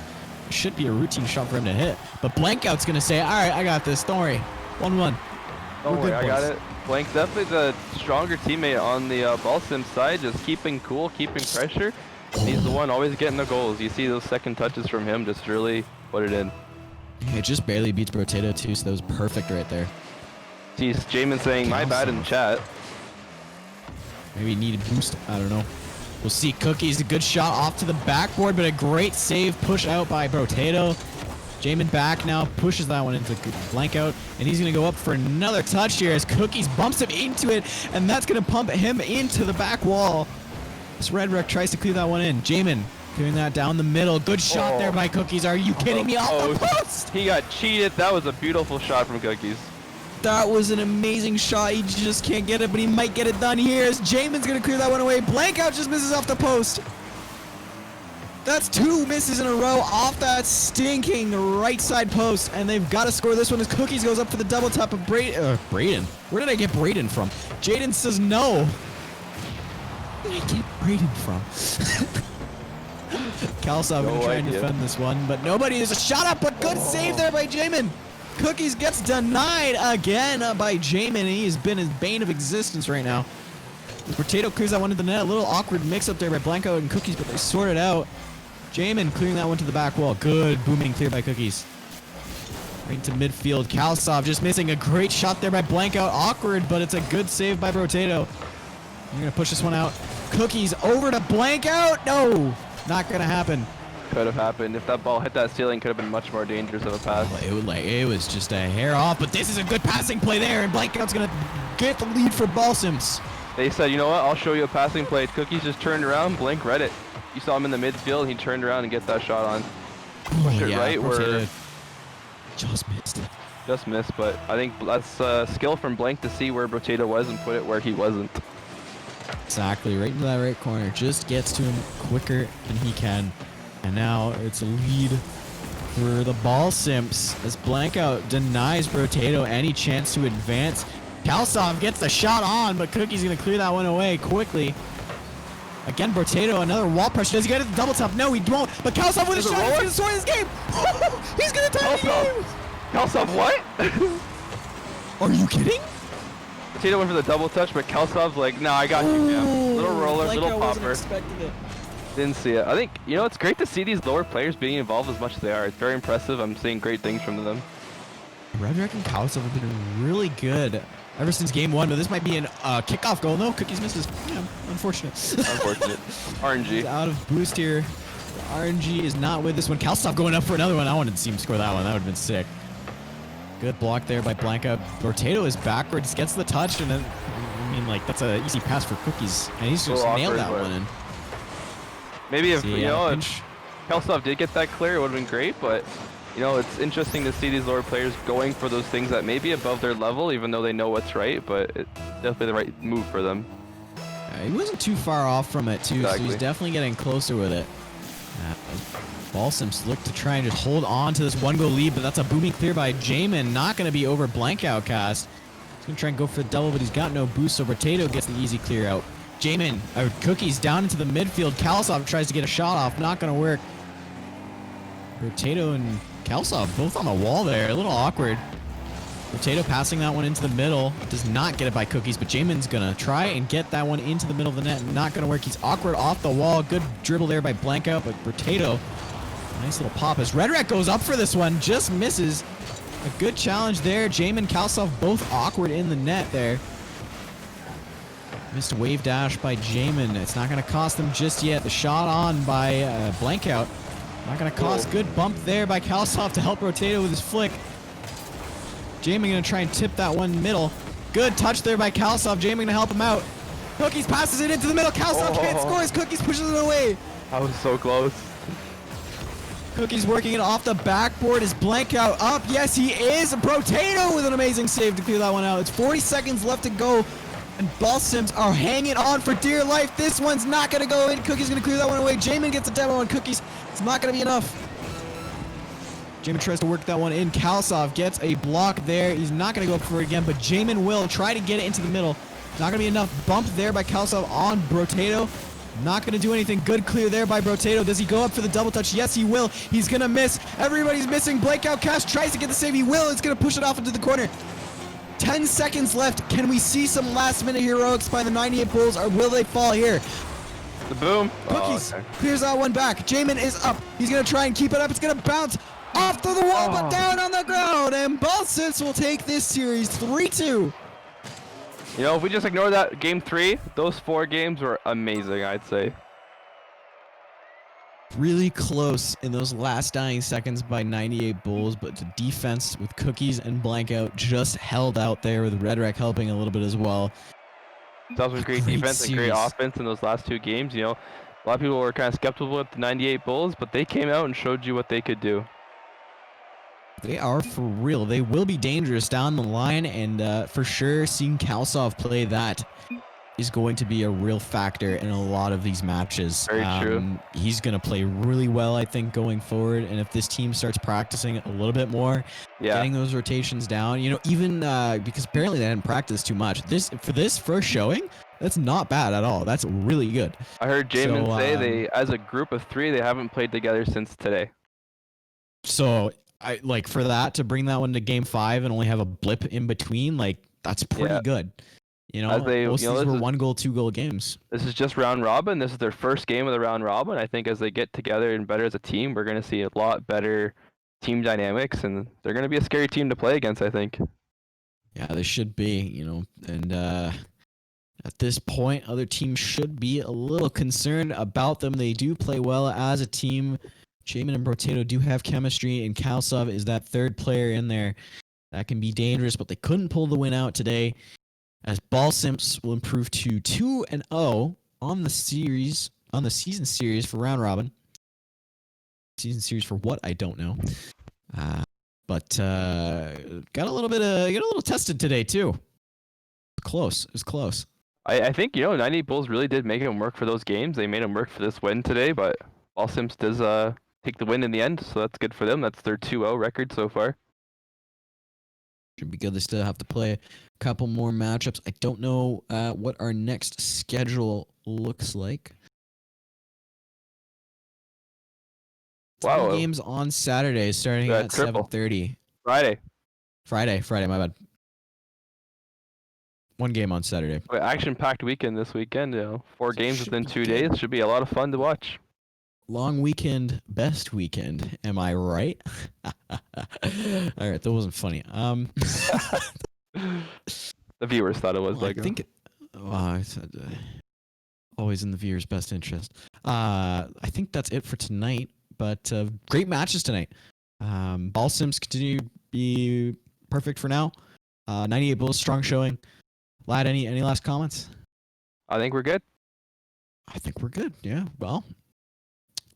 It should be a routine shot for him to hit. But Blankout's going to say, all right, I got this. Don't worry. 1-1. Don't worry, I got it. Blank's definitely the stronger teammate on the ball sim side, just keeping cool, keeping pressure. And he's the one always getting the goals. You see those second touches from him, just really put it in. It just barely beats Potato too, so that was perfect right there. Sees Jamin saying my bad in chat. Maybe needed boost. I don't know. We'll see. Cookies, a good shot off to the backboard, but a great save push out by Potato. Jamin back now, pushes that one into Blankout, and he's going to go up for another touch here as Cookies bumps him into it, and that's going to pump him into the back wall. This Red Wreck tries to clear that one in. Jamin doing that down the middle. Good shot there by Cookies. Are you kidding me? Off the post! He got cheated. That was a beautiful shot from Cookies. That was an amazing shot. He just can't get it, but he might get it done here as Jamin's going to clear that one away. Blankout just misses off the post. That's 2 misses in a row off that stinking right side post, and they've got to score this one as Cookies goes up for the double tap of Braden. Where did I get Braden from? Jaden says no. Where did I get Braden from? Kalsov going to try and defend this one, but nobody is a shot up, but good save there by Jamin. Cookies gets denied again by Jamin. He has been his bane of existence right now. The Potato clears that one to the net. A little awkward mix up there by Blanco and Cookies, but they sort it out. Jamin clearing that one to the back wall. Good booming clear by Cookies. Right into midfield. Kalsov just missing a great shot there by Blankout. Awkward, but it's a good save by Potato. You're going to push this one out. Cookies over to Blankout. No, not going to happen. Could have happened. If that ball hit that ceiling, could have been much more dangerous of a pass. It was just a hair off, but this is a good passing play there, and Blankout's going to get the lead for ball Simps. They said, you know what, I'll show you a passing play. Cookies just turned around, Blank read it. You saw him in the midfield, he turned around and get that shot on. Push it right where... Just missed it. Just missed, but I think that's skill from Blank to see where Potato was and put it where he wasn't. Exactly, right into that right corner. Just gets to him quicker than he can. And now it's a lead for the ball Simps as Blankout denies Potato any chance to advance. Kalsov gets the shot on, but Cookie's going to clear that one away quickly. Again, Potato, another wall pressure. Does he get it? The double top? No, he won't. But Kalsov with a shot. He's going to score this game. He's going to tie the game. Kalsov, what? Are you kidding? Potato went for the double touch, but Kalsov's like, nah, I got you, man. Little roller, like little I wasn't popper. expecting it. Didn't see it. I think, you know, it's great to see these lower players being involved as much as they are. It's very impressive. I'm seeing great things from them. Red Wreck and Kalsov have been really good ever since game 1, but this might be an kickoff goal. No, Cookies misses. Yeah, unfortunate. Unfortunate. RNG. He's out of boost here. RNG is not with this one. Kalsov going up for another one. I wanted to see him score that one. That would have been sick. Good block there by Blanca. Rotato is backwards, gets the touch, and then, I mean, like, that's an easy pass for Cookies. And he's just nailed that one in. Maybe if, See, you know, if pinch. Kelsov did get that clear, it would have been great, but, you know, it's interesting to see these lower players going for those things that may be above their level, even though they know what's right, but it's definitely the right move for them. He wasn't too far off from it, too, Exactly. so he's definitely getting closer with it. Simps look to try and just hold on to this one-goal lead, but that's a booming clear by Jamin. Not going to be over Blank Outcast. He's going to try and go for the double, but he's got no boost, so Rotato gets the easy clear out. Jamin, Cookies down into the midfield. Kalsov tries to get a shot off. Not going to work. Rotato and Kalsov both on the wall there. A little awkward. Rotato passing that one into the middle. Does not get it by Cookies, but Jamin's going to try and get that one into the middle of the net. Not going to work. He's awkward off the wall. Good dribble there by Blankout, but Rotato, nice little pop as Redrat goes up for this one. Just misses. A good challenge there. Jamin, Kalsov both awkward in the net there. Missed a wave dash by Jamin. It's not going to cost them just yet. The shot on by Blankout. Not going to cost. Good bump there by Kalsov to help Rotato with his flick. Jamin going to try and tip that one middle. Good touch there by Kalsov. Jamin going to help him out. Cookies passes it into the middle. Kalsov can't score as Cookies pushes it away. That was so close. Cookies working it off the backboard. Is Blankout up? Yes, he is. Rotato with an amazing save to clear that one out. It's 40 seconds left to go. And Simps are hanging on for dear life. This one's not going to go in. Cookies going to clear that one away. Jamin gets a demo on Cookies. It's not going to be enough. Jamin tries to work that one in. Kalsov gets a block there. He's not going to go up for it again, but Jamin will try to get it into the middle. Not going to be enough. Bump there by Kalsov on Rotato. Not going to do anything. Good clear there by Rotato. Does he go up for the double touch? Yes, he will. He's going to miss. Everybody's missing. Blankout Cash tries to get the save. He will. It's going to push it off into the corner. 10 seconds left. Can we see some last-minute heroics by the 98 Bulls, or will they fall here? The boom. Cookies clears that one back. Jamin is up. He's going to try and keep it up. It's going to bounce off to the wall, but down on the ground. And Simps will take this series 3-2. You know, if we just ignore that game 3, those 4 games were amazing, I'd say. Really close in those last dying seconds by 98 Bulls, but the defense with Cookies and Blankout just held out there with Red Rack helping a little bit as well. That was great defense and great offense in those last 2 games. You know, a lot of people were kind of skeptical with the 98 Bulls, but they came out and showed you what they could do. They are for real. They will be dangerous down the line, and for sure seeing Kalsov play that is going to be a real factor in a lot of these matches. Very true. He's going to play really well, I think, going forward, and if this team starts practicing a little bit more, getting those rotations down, you know, even because apparently they didn't practice too much. For this first showing, that's not bad at all. That's really good. I heard Jamin say they, as a group of 3, they haven't played together since today. So I like for that to bring that one to game 5 and only have a blip in between, like that's pretty good. You know, most of these were 1-goal, 2-goal games. This is just round robin. This is their first game of the round robin. I think as they get together and better as a team, we're going to see a lot better team dynamics, and they're going to be a scary team to play against, I think. Yeah, they should be, you know, and at this point, other teams should be a little concerned about them. They do play well as a team. Jamin and Rotato do have chemistry, and Kalsov is that third player in there that can be dangerous, but they couldn't pull the win out today, as Simps will improve to 2-0 on the season series for round robin. Season series for what? I don't know. But got a little tested today too. Close. It was close. I think, you know, 98 Bulls really did make them work for those games. They made them work for this win today, but Simps does take the win in the end, so that's good for them. That's their 2-0 record so far. Should be good. They still have to play a couple more matchups. I don't know what our next schedule looks like. Wow. 3 games on Saturday starting at 7:30. Friday, my bad. 1 game on Saturday. Action-packed weekend this weekend, you know. 4 games within 2 days. Should be a lot of fun to watch. Long weekend, best weekend. Am I right? All right, that wasn't funny. The viewers thought it was I think I said always in the viewer's best interest. I think that's it for tonight, but great matches tonight. Simps continue to be perfect for now. 98 Bulls, strong showing. Lad, any last comments? I think we're good. I think we're good. Yeah. Well,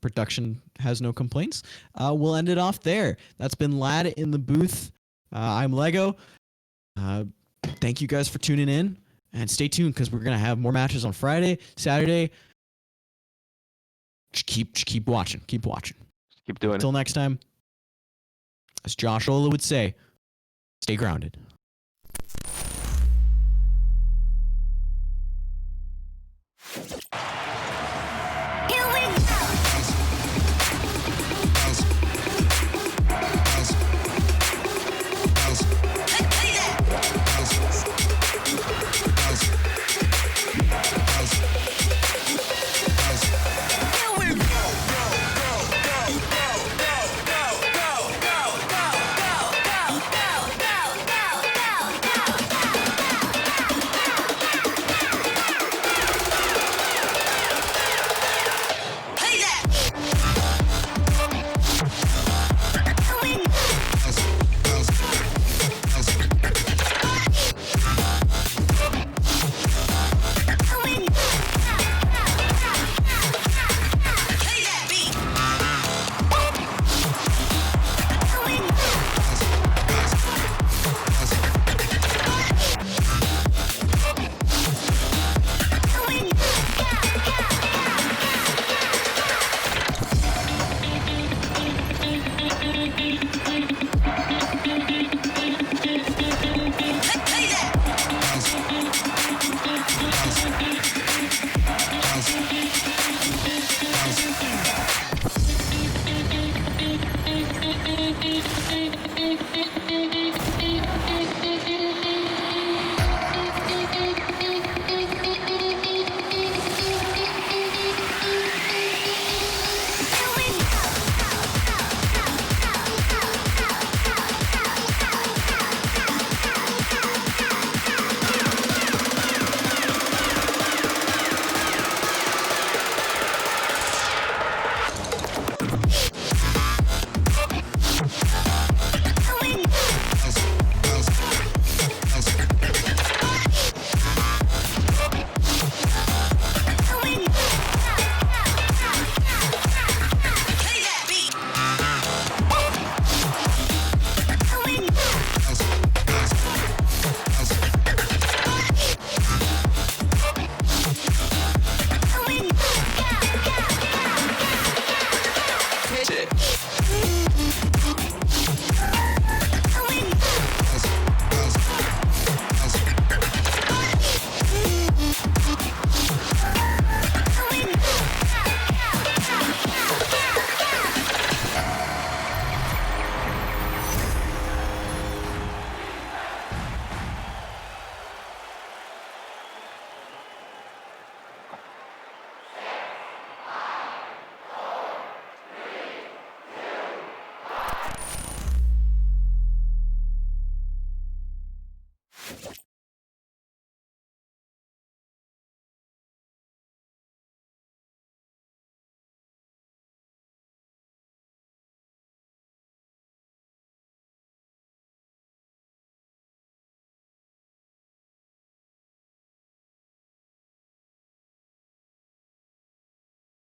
production has no complaints. We'll end it off there. That's been Lad in the booth. I'm Lego. Thank you guys for tuning in, and stay tuned because we're gonna have more matches on Friday, Saturday. Just keep watching. Keep watching. Keep doing it. Until next time, as Josh Ola would say, stay grounded.